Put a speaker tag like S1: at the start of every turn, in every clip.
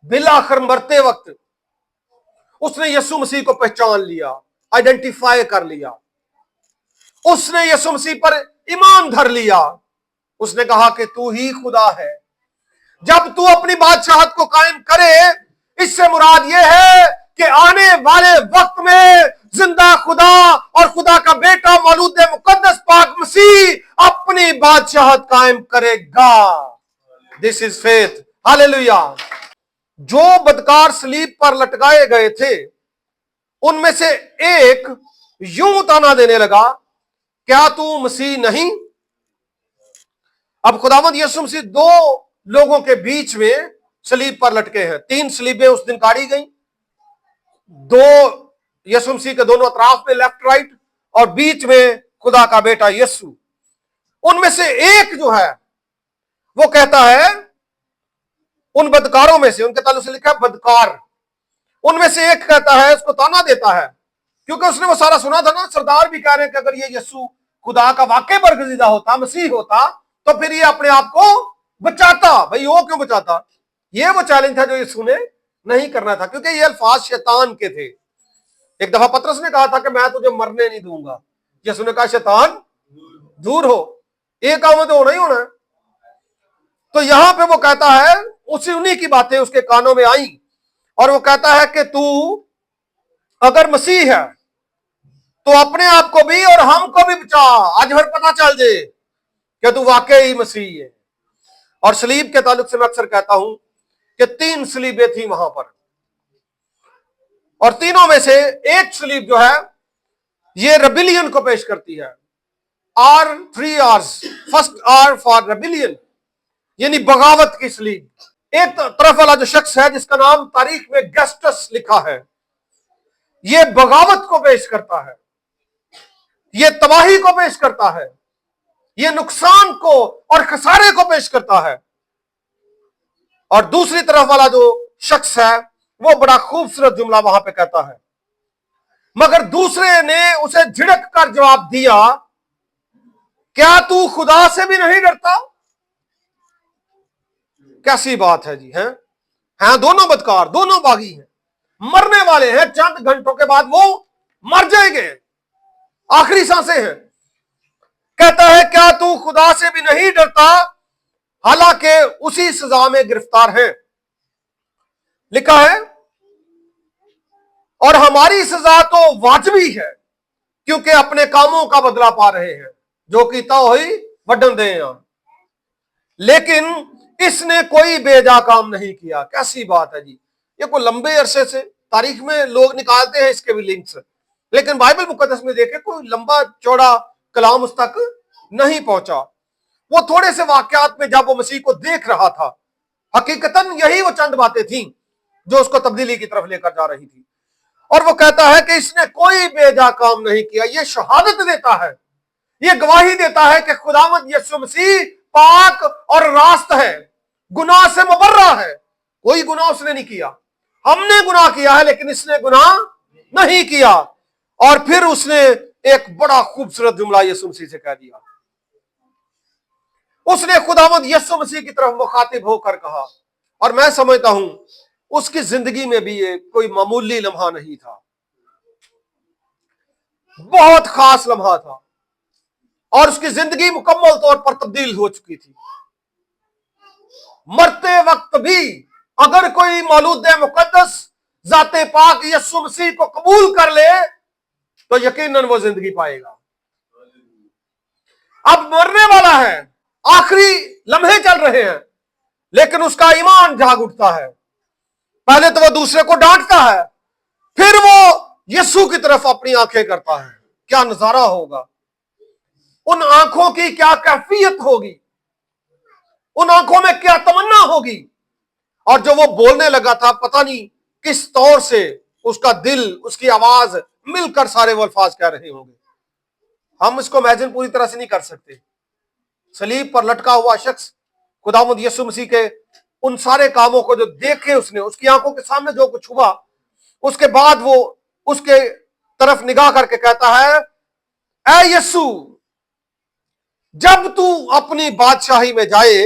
S1: बिलाखिर मरते वक्त उसने यीशु मसीह को पहचान लिया, आइडेंटिफाई कर लिया, उसने यीशु मसीह पर ईमान धर लिया। उसने कहा कि तू ही खुदा है। जब तू अपनी बादशाहत को कायम करे, इससे मुराद यह है कि आने वाले वक्त में जिंदा खुदा और खुदा का बेटा मौलूद मुकद्दस पाक मसीह अपनी बादशाहत कायम करेगा। This is faith. हालेलुया। जो बदकार सलीब पर लटकाए गए थे, उनमें से एक यूं ताना देने लगा, क्या तू मसीह नहीं? अब खुदावंद यीशु मसीह दो लोगों के बीच में सलीब पर लटके हैं। 3 सलीबें उस दिन काढ़ी गई, दो यीशु मसीह के दोनों अतराफ में, लेफ्ट राइट, और बीच में खुदा का बेटा यीशु। उनमें से एक जो है वो कहता है, उन बदकारों में से, उनके ताल्लुक से लिखा है बदकार, उनमें से एक कहता है, उसको ताना देता है, क्योंकि उसने वो सारा सुना था ना। सरदार भी कह रहे हैं कि अगर ये यीशु खुदा का वाकई बरगजीदा होता, मसीह होता, तो फिर ये अपने आप को बचाता। भाई वो क्यों बचाता? ये वो चैलेंज था जो यीशु ने नहीं करना था, क्योंकि ये अल्फाज शैतान के थे। एक दफा पतरस ने कहा था कि मैं तुझे मरने नहीं दूंगा। यीशु ने कहा शैतान दूर हो, एक काम तो होना ही होना है। तो यहां पे वो कहता है, उन्हीं की बातें उसके कानों में आई, और वो कहता है कि तू अगर मसीह है तो अपने आप को भी और हमको भी बचा। आज भर पता चल जाए कि तू वाकई मसीह है। और सलीब के ताल्लुक से मैं अक्सर कहता हूं कि 3 सलीबें थी वहां पर, और तीनों में से एक सलीब जो है ये रेबिलियन को पेश करती है। R 3 R's। First R for rebellion, यानी बगावत की सलीब। एक तरफ वाला जो शख्स है जिसका नाम तारीख में गस्टस लिखा है, ये बगावत को पेश करता है, ये तबाही को पेश करता है, ये नुकसान को और खसारे को पेश करता है। और दूसरी तरफ वाला जो शख्स है वो बड़ा खूबसूरत जुमला वहां पे कहता है, मगर दूसरे ने उसे झिड़क कर जवाब दिया, क्या तू खुदा से भी नहीं डरता? कैसी बात है जी, हैं दोनों बदकार, दोनों बागी हैं, मरने वाले हैं। चंद घंटों के बाद वो मर जाएंगे, आखिरी सांसें हैं। कहता है क्या तू खुदा से भी नहीं डरता? हालांकि उसी सजा में गिरफ्तार है। लिखा है, और हमारी सजा तो वाजिबी है, क्योंकि अपने कामों का बदला पा रहे हैं, जो कि तो हुई वडन दे। लेकिन इसने कोई बेजा काम नहीं किया। कैसी बात है जी। ये कोई लंबे अरसे से तारीख में लोग निकालते हैं इसके भी लिंक्स, लेकिन बाइबल मुकद्दस में देखे कोई लंबा चौड़ा कलाम उस तक नहीं पहुंचा। वो थोड़े से वाकयात में जब वो मसीह को देख रहा था, हकीकतन यही वो चंद बातें थी जो उसको तब्दीली की तरफ लेकर जा रही थी। और वो कहता है कि इसने कोई बेजा काम नहीं किया। ये शहादत देता है, ये गवाही देता है कि खुदावंद यीशु मसीह पाक और रास्त है, गुनाह से मुबर्रा है। कोई गुनाह उसने नहीं किया। हमने गुनाह किया है, लेकिन इसने गुनाह नहीं किया। और फिर उसने एक बड़ा खूबसूरत जुमला यीशु मसीह से कह दिया। उसने खुदावंद यीशु मसीह की तरफ मुखातिब होकर कहा, और मैं समझता हूं उसकी जिंदगी में भी ये कोई मामूली लम्हा नहीं था, बहुत खास लम्हा था, और उसकी जिंदगी मुकम्मल तौर पर तब्दील हो चुकी थी। मरते वक्त भी अगर कोई मौलूद मुकद्दस जाते पाक यीशु मसीह को कबूल कर ले तो यकीनन वो जिंदगी पाएगा। अब मरने वाला है, आखिरी लम्हे चल रहे हैं, लेकिन उसका ईमान जाग उठता है। पहले तो वो दूसरे को डांटता है, फिर वो यीशु की तरफ अपनी आंखें करता है। क्या नजारा होगा, उन आंखों की क्या कैफियत होगी, उन आंखों में क्या तमन्ना होगी। और जो वो बोलने लगा था, पता नहीं किस तौर से उसका दिल, उसकी आवाज मिलकर सारे वो अल्फाज कह रहे होंगे। हम इसको इमेजिन पूरी तरह से नहीं कर सकते। सलीब पर लटका हुआ शख्स खुदावंद यीशु मसीह के उन सारे कामों को जो देखे उसने, उसकी आंखों के सामने जो कुछ हुआ, उसके बाद वो उसके तरफ निगाह करके कहता है, ऐ यीशु, जब तू अपनी बादशाही में जाए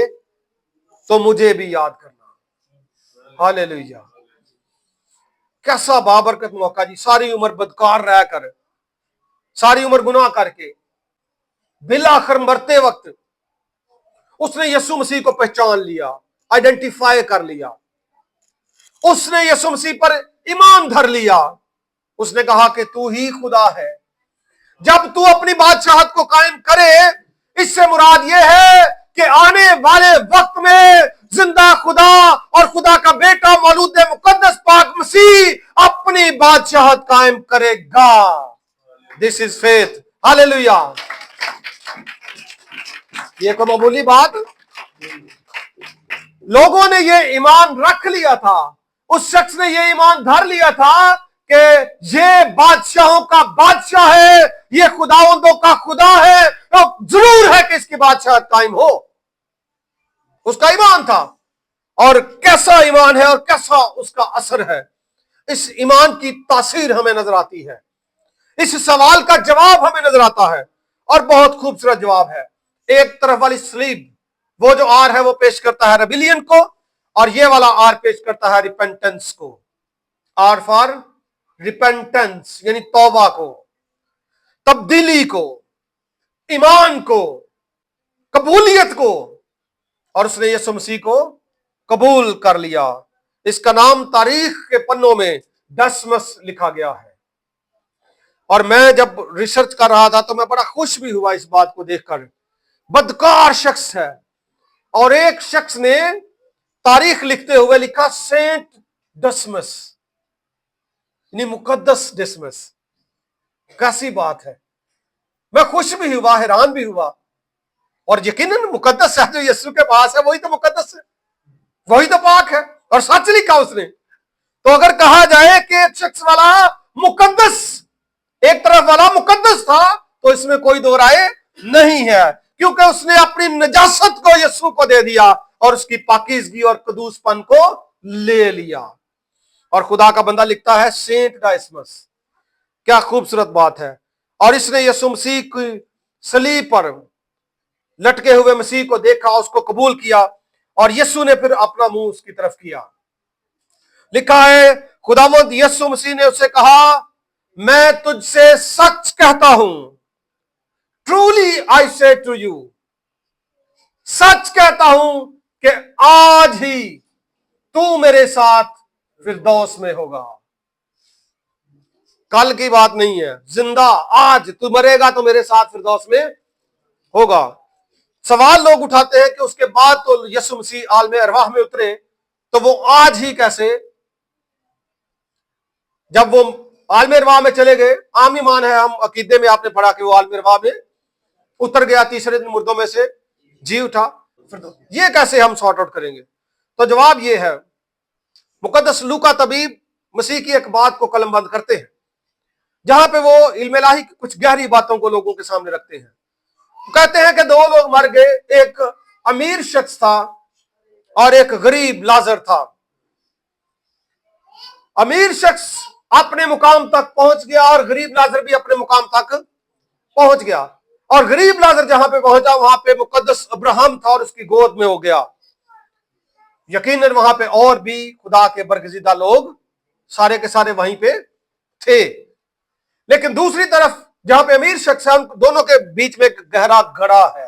S1: तो मुझे भी याद करना। हालेलुया। कैसा बाबरकत मौका जी, सारी उम्र बदकार रह कर, सारी उम्र गुनाह करके, बिलाखिर मरते वक्त उसने यीशु मसीह को पहचान लिया, आइडेंटिफाई कर लिया, उसने यीशु मसीह पर ईमान धर लिया। उसने कहा कि तू ही खुदा है। जब तू अपनी बादशाहत को कायम करे, इससे मुराद यह है कि आने वाले वक्त में जिंदा खुदा और खुदा का बेटा मौलूद मुकद्दस पाक मसीह अपनी बादशाहत कायम करेगा। This is faith. हालेलुया। ये कोई मामूली बात? लोगों ने ये ईमान रख लिया था, उस शख्स ने ये ईमान धर लिया था कि ये बादशाहों का बादशाह है, ये खुदावंदों का खुदा है, तो जरूर है कि इसकी बादशाहत कायम हो। उसका ईमान था। और कैसा ईमान है और कैसा उसका असर है, इस ईमान की तासीर हमें नजर आती है। इस सवाल का जवाब हमें नजर आता है, और बहुत खूबसूरत जवाब है। एक तरफ वाली स्लीब, वो जो आर है वो पेश करता है रेबिलियन को, और ये वाला आर पेश करता है रिपेंटेंस को। आर फॉर रिपेंटेंस यानी तौबा को, तब्दीली को, ईमान को, कबूलियत को। और उसने यीशु मसीह को कबूल कर लिया। इसका नाम तारीख के पन्नों में डसमस लिखा गया है। और मैं जब रिसर्च कर रहा था तो मैं बड़ा खुश भी हुआ इस बात को देखकर। बदकार शख्स है, और एक शख्स ने तारीख लिखते हुए लिखा सेंट डसमस, यानी मुकद्दस डिसमस। कैसी बात है। मैं खुश भी हुआ, हैरान भी हुआ। और यकीनन मुकद्दस है जो यीशु के पास है, वही तो मुकद्दस है, वही तो पाक है, और सच लिखा उसने। तो अगर कहा जाए कि एक शख्स वाला मुकद्दस, एक तरफ वाला मुकद्दस था, तो इसमें कोई दो राय नहीं है, क्योंकि उसने अपनी नजासत को यीशु को दे दिया और उसकी पाकीज़गी और कदूसपन को ले लिया। और खुदा का बंदा लिखता है सेंट डाइसमस। क्या खूबसूरत बात है। और इसने यीशु मसीह की सलीब पर लटके हुए मसीह को देखा, उसको कबूल किया, और यीशु ने फिर अपना मुंह उसकी तरफ किया। लिखा है खुदावंद यीशु मसीह ने उससे कहा, मैं तुझसे सच कहता हूं, ट्रूली आई से टू यू, सच कहता हूं कि आज ही तू मेरे साथ फिरदौस में होगा। कल की बात नहीं है, जिंदा आज तू मरेगा तो मेरे साथ फिरदौस में होगा। सवाल लोग उठाते हैं कि उसके बाद तो यीशु मसीह आलमे अरवाह में उतरे, तो वो आज ही कैसे? जब वो आलमे अरवाह में चले गए, आम ईमान है, हम अकीदे में आपने पढ़ा कि वो आलमे अरवाह में उतर गया, तीसरे दिन मुर्दों में से जी उठा। ये कैसे हम सॉर्ट आउट करेंगे? तो जवाब ये है, मुकद्दस लूका तबीब मसीह की एक बात को कलमबंद करते हैं, जहां पे वो इल्म इलाही की कुछ गहरी बातों को लोगों के सामने रखते हैं। कहते हैं कि दो लोग मर गए, एक अमीर शख्स था और एक गरीब लाजर था। अमीर शख्स अपने मुकाम तक पहुंच गया और गरीब लाजर भी अपने मुकाम तक पहुंच गया। और गरीब लाजर जहां पे पहुंचा, वहां पे मुकद्दस अब्राहम था और उसकी गोद में हो गया। यकीनन वहां पे और भी खुदा के बरगजीदा लोग सारे के सारे वहीं पे थे। लेकिन दूसरी तरफ जहां पे अमीर शख्स है, उन दोनों के बीच में एक गहरा गड़ा है।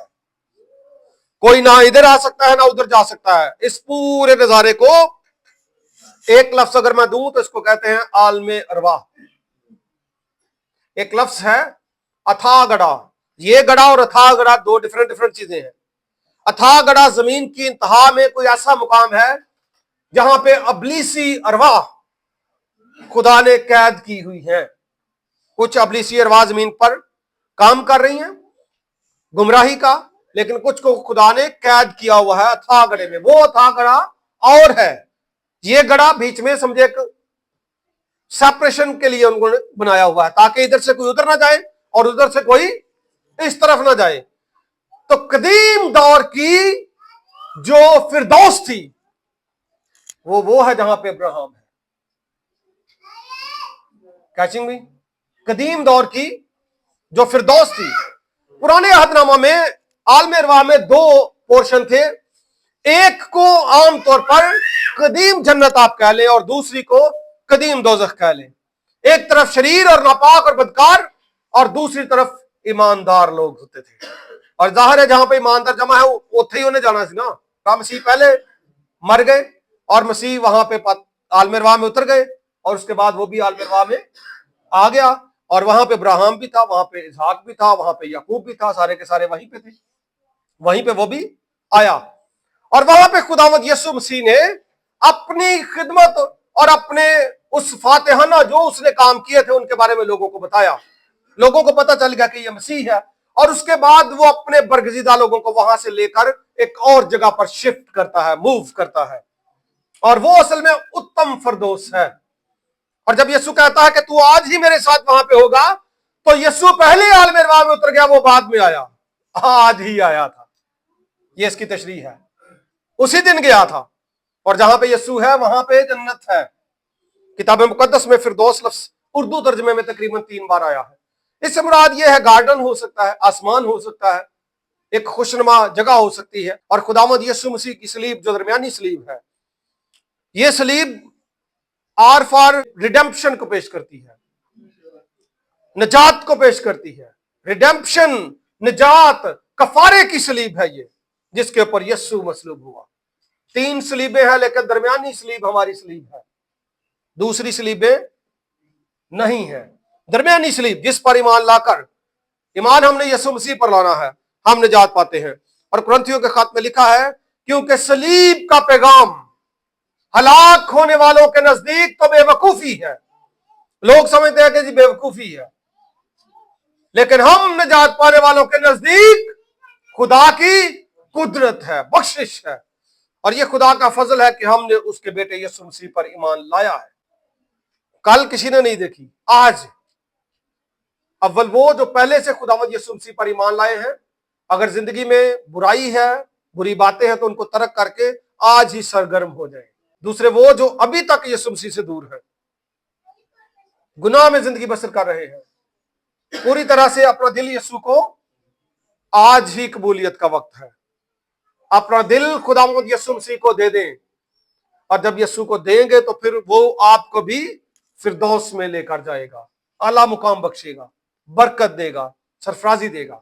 S1: कोई ना इधर आ सकता है ना उधर जा सकता है। इस पूरे नजारे को एक लफ्ज अगर मैं दूं तो इसको कहते हैं आलमे अरवाह। एक लफ्ज है अथाह गड़ा। ये गड़ा और अथाह गड़ा दो डिफरेंट चीजें हैं। अथाह गड़ा जमीन की इंतहा में कोई ऐसा मुकाम है जहां पे अबलीसी अरवाह खुदा ने कैद की हुई है। कुछ अबलीसी अरवाह जमीन पर काम कर रही हैं गुमराही का, लेकिन कुछ को खुदा ने कैद किया हुआ है अथाह गड़े में। वो अथाह गड़ा और है, ये गड़ा बीच में समझे एक सेपरेशन के लिए उन्होंने बनाया हुआ है, ताकि इधर से कोई उधर ना जाए और उधर से कोई इस तरफ ना जाए। तो कदीम दौर की जो फिरदौस थी वो है जहां पे अब्राहम है। कैचिंग भी? कदीम दौर की जो फिरदौस थी। पुराने अहदनामा में आलमे अरवाह में दो पोर्शन थे। एक को आम तौर पर कदीम जन्नत आप कह लें और दूसरी को कदीम दोजख कह लें। एक तरफ शरीर और नापाक और बदकार और दूसरी तरफ ईमानदार लोग होते थे। और जाहिर है जहां पे ईमानदार जमा है उथे ही उन्हें जाना सी ना। मसीह पहले मर गए और मसीह वहां पे आलमिरवा में उतर गए और उसके बाद वो भी आलमिरवा में आ गया और वहां पे अब्राहम भी था, वहां पे इसहाक भी था, वहां पे याकूब भी था, सारे के सारे वहीं पे थे, वहीं पे वो भी आया। और वहां पे खुदावंद यीशु मसीह ने अपनी खिदमत और अपने उस फातिहाना जो उसने काम किए थे उनके बारे में लोगों को बताया। लोगों को पता चल गया कि ये मसीह है और उसके बाद वो अपने बरगजीदा लोगों को वहां से लेकर एक और जगह पर शिफ्ट करता है, मूव करता है, और वो असल में उत्तम फरदौस है। और जब यीशु कहता है कि तू आज ही मेरे साथ वहां पे होगा, तो यीशु पहले आलमिरवा में उतर गया, वो बाद में आया, आज ही आया था। ये इसकी तशरीह है, उसी दिन गया था। और जहां पे यीशु है वहां पे जन्नत है। किताब मुकद्दस में फिरदौस लफ्ज उर्दू तर्जमे में तकरीबन 3 बार आया है। इससे मुराद यह है गार्डन हो सकता है, आसमान हो सकता है, एक खुशनुमा जगह हो सकती है। और खुदावंद यीशु मसीह की सलीब जो दरमियानी सलीब है, यह सलीब आर फॉर रिडेम्पशन को पेश करती है, निजात को पेश करती है। रिडेम्पशन, निजात, कफारे की सलीब है ये, जिसके ऊपर यीशु मसलूब हुआ। 3 सलीबें हैं लेकिन दरमियानी सलीब हमारी सलीब है, दूसरी सलीबें नहीं है। दरमियानी सलीब जिस पर ईमान लाकर, ईमान हमने यीशु मसीह पर लाना है, हम निजात पाते हैं। और कुरिन्थियों के खत में लिखा है, क्योंकि सलीब का पैगाम हलाक होने वालों के नजदीक तो बेवकूफी है। लोग समझते हैं कि जी बेवकूफी है, लेकिन हम निजात पाने वालों के नजदीक खुदा की कुदरत है, बख्शिश है। और यह खुदा का फजल है कि हमने उसके बेटे यीशु मसीह पर ईमान लाया है। कल किसी ने नहीं देखी, आज अव्वल वो जो पहले से खुदावंद यीशु मसीह पर ईमान लाए हैं, अगर जिंदगी में बुराई है, बुरी बातें हैं, तो उनको तर्क करके आज ही सरगर्म हो जाए। दूसरे वो जो अभी तक यीशु मसीह से दूर है, गुनाह में जिंदगी बसर कर रहे हैं, पूरी तरह से अपना दिल यीशु को, आज ही कबूलियत का वक्त है। अपना दिल खुदावंद यीशु मसीह को दे दें, और जब यीशु को देंगे तो फिर वो आपको भी फिरदौस में लेकर जाएगा, आला मुकाम बख्शेगा, बरकत देगा, सरफराजी देगा।